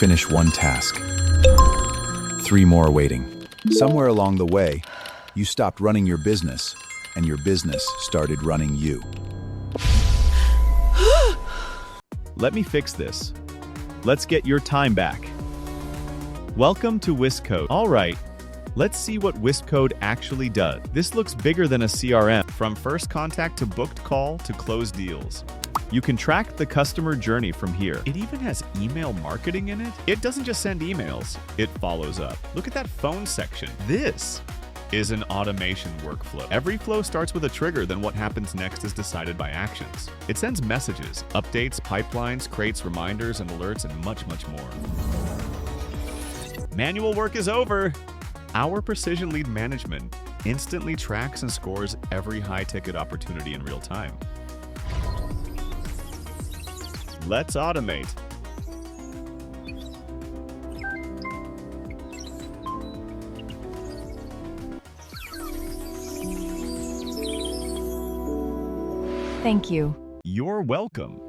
finish one task. 3 more waiting. Somewhere along the way, you stopped running your business, and your business started running you. Let me fix this. Let's get your time back. Welcome to Wispcode. All right, let's see what Wispcode actually does. This looks bigger than a CRM, from first contact to booked call to closed deals. You can track the customer journey from here. It even has email marketing in it. It doesn't just send emails, it follows up. Look at that phone section. This is an automation workflow. Every flow starts with a trigger, then what happens next is decided by actions. It sends messages, updates, pipelines, creates reminders and alerts, and much, much more. Manual work is over. Our precision lead management instantly tracks and scores every high-ticket opportunity in real time. Let's automate. Thank you. You're welcome.